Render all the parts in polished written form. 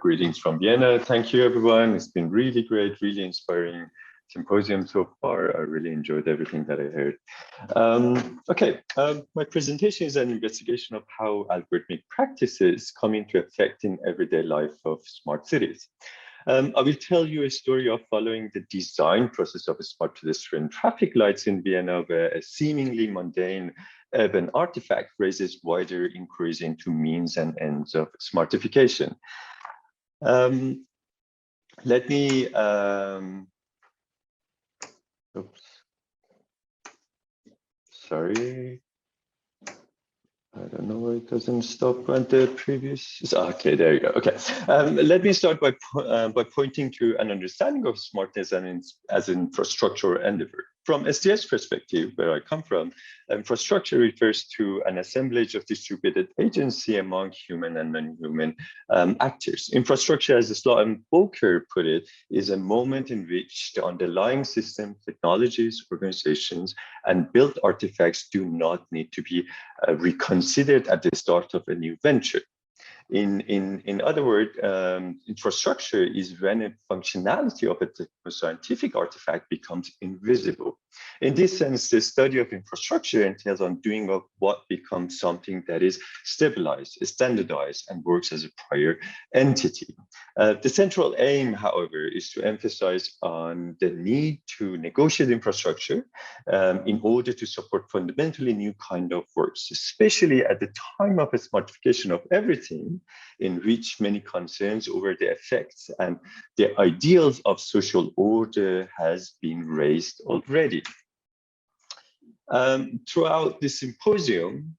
greetings from Vienna. Thank you, everyone. It's been really great, really inspiring symposium so far. I really enjoyed everything that I heard. My presentation is an investigation of how algorithmic practices come into effect in everyday life of smart cities. I will tell you a story of following the design process of smart pedestrian traffic lights in Vienna, where a seemingly mundane urban artifact raises wider inquiries into means and ends of smartification. Let me, oops, sorry. I don't know why it doesn't stop on the previous. Okay, there you go. Okay, let me start by pointing to an understanding of smartness and as an infrastructure endeavor. From STS perspective, where I come from, infrastructure refers to an assemblage of distributed agency among human and non-human actors. Infrastructure, as Sloan Boker put it, is a moment in which the underlying system, technologies, organizations, and built artifacts do not need to be reconsidered at the start of a new venture. In other words, infrastructure is when a functionality of a scientific artifact becomes invisible. In this sense, the study of infrastructure entails on doing of what becomes something that is stabilized, standardized, and works as a prior entity. The central aim, however, is to emphasize on the need to negotiate infrastructure in order to support fundamentally new kind of works, especially at the time of a smartification of everything, in which many concerns over the effects and the ideals of social order has been raised already. Throughout the symposium,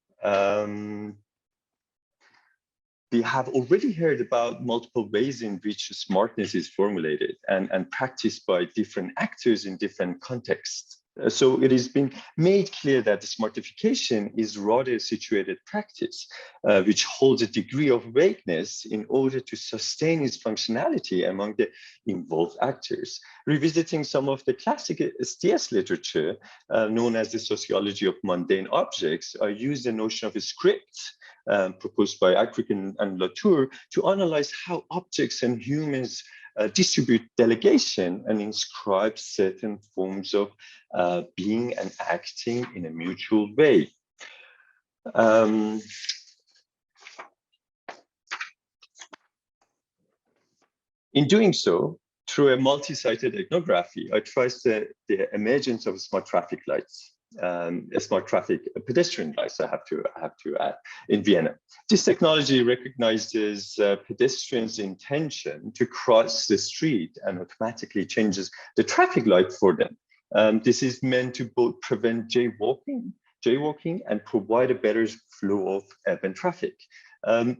we have already heard about multiple ways in which smartness is formulated and practiced by different actors in different contexts. So it has been made clear that the smartification is rather a situated practice, which holds a degree of vagueness in order to sustain its functionality among the involved actors. Revisiting some of the classic STS literature, known as the sociology of mundane objects, I use the notion of a script proposed by Acrican and Latour to analyze how objects and humans distribute delegation and inscribe certain forms of being and acting in a mutual way. In doing so, through a multi-sited ethnography, I traced the emergence of smart traffic lights. Smart traffic pedestrian lights, I have to add, in Vienna. This technology recognizes pedestrians' intention to cross the street and automatically changes the traffic light for them. This is meant to both prevent jaywalking and provide a better flow of urban traffic.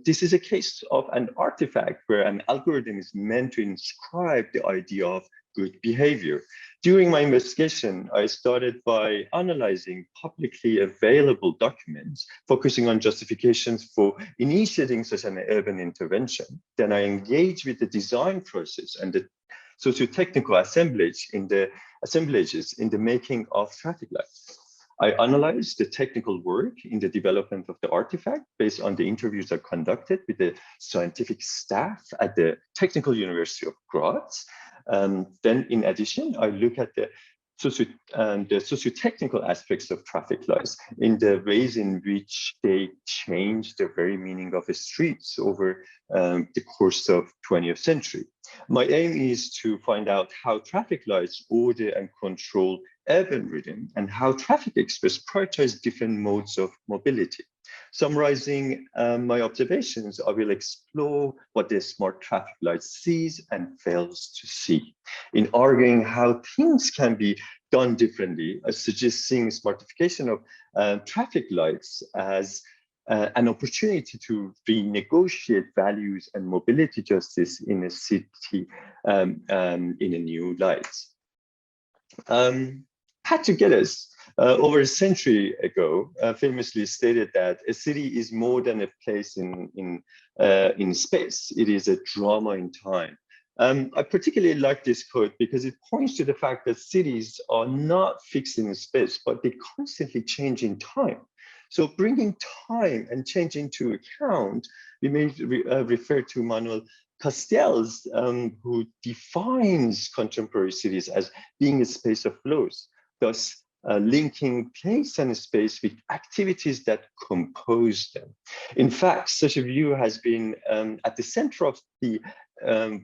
This is a case of an artifact where an algorithm is meant to inscribe the idea of good behavior. During my investigation, I started by analyzing publicly available documents, focusing on justifications for initiating such an urban intervention. Then I engaged with the design process and the socio-technical assemblages in the making of traffic lights. I analyzed the technical work in the development of the artifact based on the interviews I conducted with the scientific staff at the Technical University of Graz. Then, in addition, I look at the socio-technical aspects of traffic lights in the ways in which they change the very meaning of the streets over the course of 20th century. My aim is to find out how traffic lights order and control urban rhythm and how traffic experts prioritize different modes of mobility. Summarizing my observations, I will explore what the smart traffic light sees and fails to see. In arguing how things can be done differently, I suggest seeing smartification of traffic lights as an opportunity to renegotiate values and mobility justice in a city in a new light. Patrick Geddes, over a century ago, famously stated that a city is more than a place in space. It is a drama in time. I particularly like this quote because it points to the fact that cities are not fixed in space, but they constantly change in time. So bringing time and change into account, we may refer to Manuel Castells, who defines contemporary cities as being a space of flows, thus linking place and space with activities that compose them. In fact, such a view has been at the center of the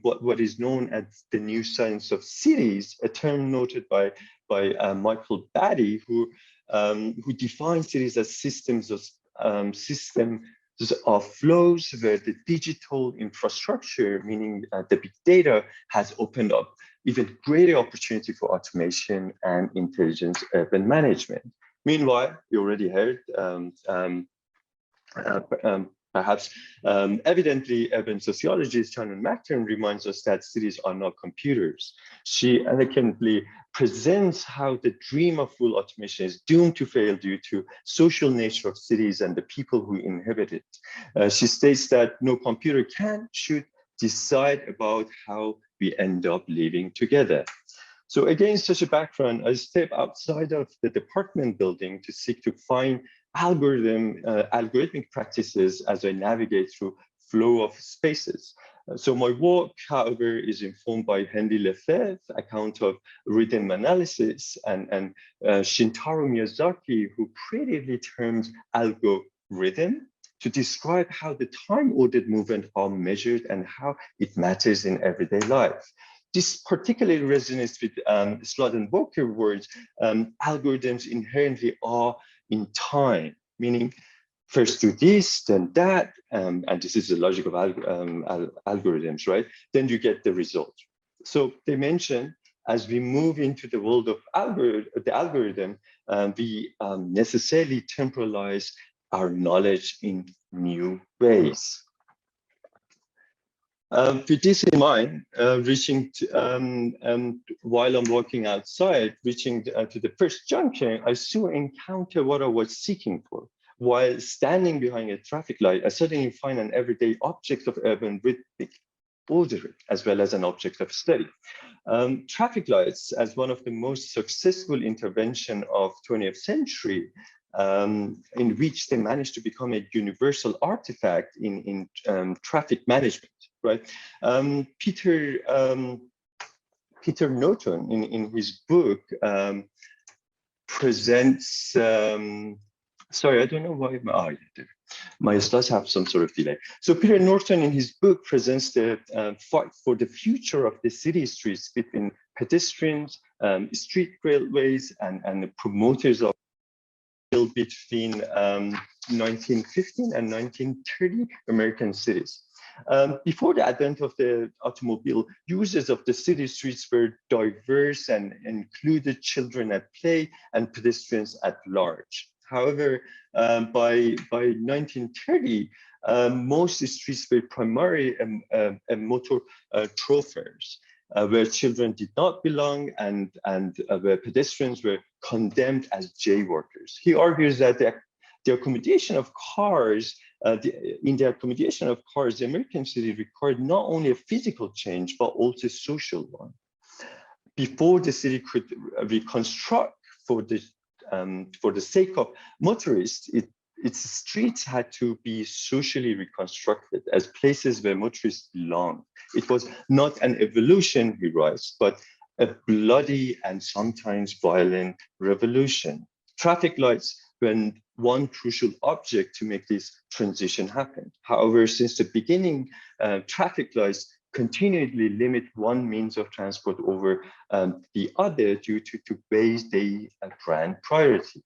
what is known as the new science of cities, a term noted by Michael Batty, who defines cities as systems of flows where the digital infrastructure, meaning the big data, has opened up even greater opportunity for automation and intelligent urban management. Meanwhile, you already heard, perhaps evidently, urban sociologist Shannon McTurn reminds us that cities are not computers. She elegantly presents how the dream of full automation is doomed to fail due to social nature of cities and the people who inhabit it. She states that no computer should decide about how we end up living together. So against such a background, I step outside of the department building to seek to find algorithmic practices as I navigate through flow of spaces. So my work, however, is informed by Henry Lefebvre's account of rhythm analysis and Shintaro Miyazaki, who creatively terms algorithm to describe how the time-ordered movement are measured and how it matters in everyday life. This particularly resonates with Slotin-Walker's words. Algorithms inherently are in time, meaning first do this, then that, and this is the logic of algorithms, right? Then you get the result. So they mention, as we move into the world of the algorithm, we necessarily temporalize our knowledge in new ways. With this in mind, while I'm walking outside, reaching to the first junction, I soon encounter what I was seeking for. While standing behind a traffic light, I suddenly find an everyday object of urban rhythmic ordering, as well as an object of study. Traffic lights, as one of the most successful intervention of 20th century, in which they managed to become a universal artifact in traffic management. Right, Peter Norton in his book presents. Sorry, I don't know why my slides have some sort of delay. So Peter Norton in his book presents the fight for the future of the city streets between pedestrians, street railways, and the promoters of between 1915 and 1930 American cities. Before the advent of the automobile, users of the city streets were diverse and included children at play and pedestrians at large. However, by 1930, most streets were primarily motor thoroughfares, where children did not belong and where pedestrians were condemned as jaywalkers. He argues that the accommodation of cars, in the accommodation of cars, the American city required not only a physical change, but also a social one. Before the city could reconstruct for the sake of motorists, its streets had to be socially reconstructed as places where motorists belonged. It was not an evolution, he writes, but a bloody and sometimes violent revolution. Traffic lights were one crucial object to make this transition happen. However, since the beginning, traffic lights continually limit one means of transport over the other due to ways they grant priority.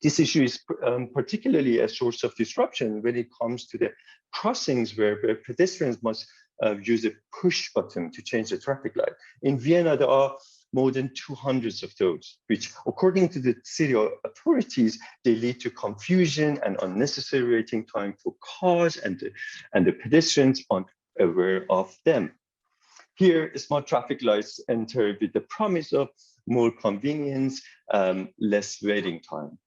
This issue is particularly a source of disruption when it comes to the crossings where pedestrians must use a push button to change the traffic light. In Vienna, there are more than 200 of those, which according to the city authorities, they lead to confusion and unnecessary waiting time for cars and the pedestrians unaware of them. Here, smart traffic lights enter with the promise of more convenience, less waiting time.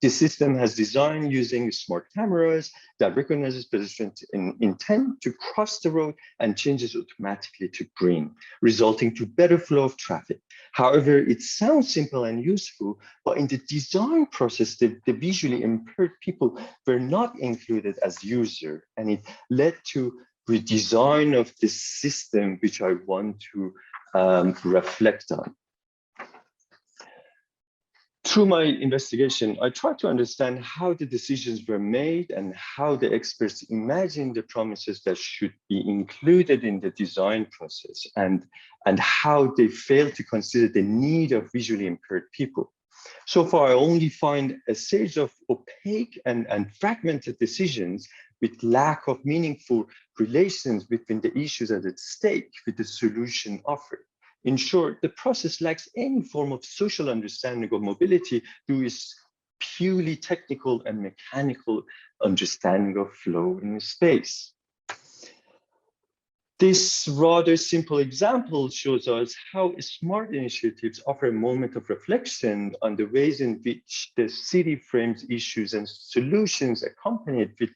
The system has designed using smart cameras that recognizes pedestrians' intent to cross the road and changes automatically to green, resulting to better flow of traffic. However, it sounds simple and useful, but in the design process, the visually impaired people were not included as user, and it led to redesign of the system which I want to reflect on. Through my investigation, I tried to understand how the decisions were made and how the experts imagined the promises that should be included in the design process, and how they failed to consider the need of visually impaired people. So far, I only find a series of opaque and fragmented decisions with lack of meaningful relations between the issues at stake with the solution offered. In short, the process lacks any form of social understanding of mobility through its purely technical and mechanical understanding of flow in space. This rather simple example shows us how smart initiatives offer a moment of reflection on the ways in which the city frames issues and solutions accompanied with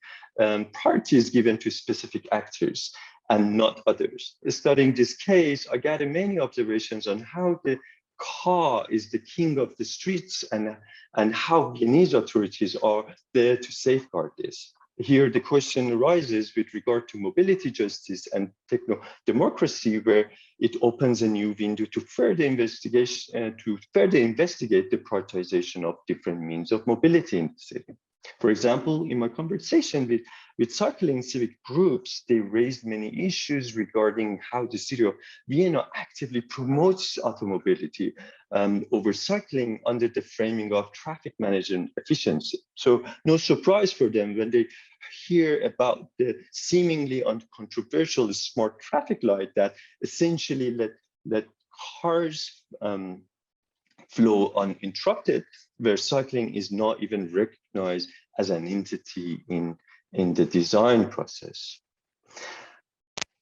priorities given to specific actors and not others. Studying this case, I gathered many observations on how the car is the king of the streets and how Viennese authorities are there to safeguard this. Here, the question arises with regard to mobility justice and techno-democracy, where it opens a new window to further investigation, to further investigate the prioritization of different means of mobility in the city. For example, in my conversation with cycling civic groups, they raised many issues regarding how the city of Vienna actively promotes automobility over cycling under the framing of traffic management efficiency. So no surprise for them when they hear about the seemingly uncontroversial smart traffic light that essentially let cars flow uninterrupted, where cycling is not even recognized as an entity in the design process.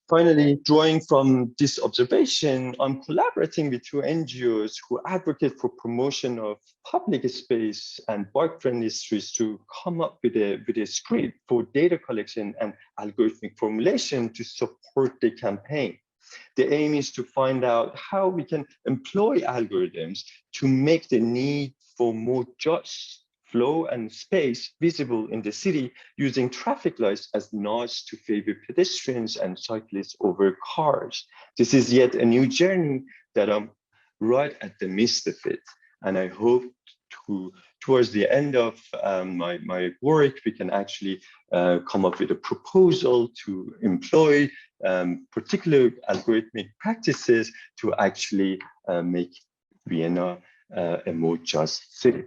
Finally, drawing from this observation, I'm collaborating with two NGOs who advocate for promotion of public space and bike-friendly streets to come up with a script for data collection and algorithmic formulation to support the campaign. The aim is to find out how we can employ algorithms to make the need for more just flow and space visible in the city, using traffic lights as nods to favor pedestrians and cyclists over cars. This is yet a new journey that I'm right at the midst of it. And I hope towards the end of my work, we can actually come up with a proposal to employ particular algorithmic practices to actually make Vienna a more just city.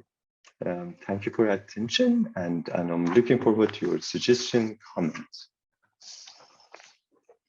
Thank you for your attention, and I'm looking forward to your suggestions, comments.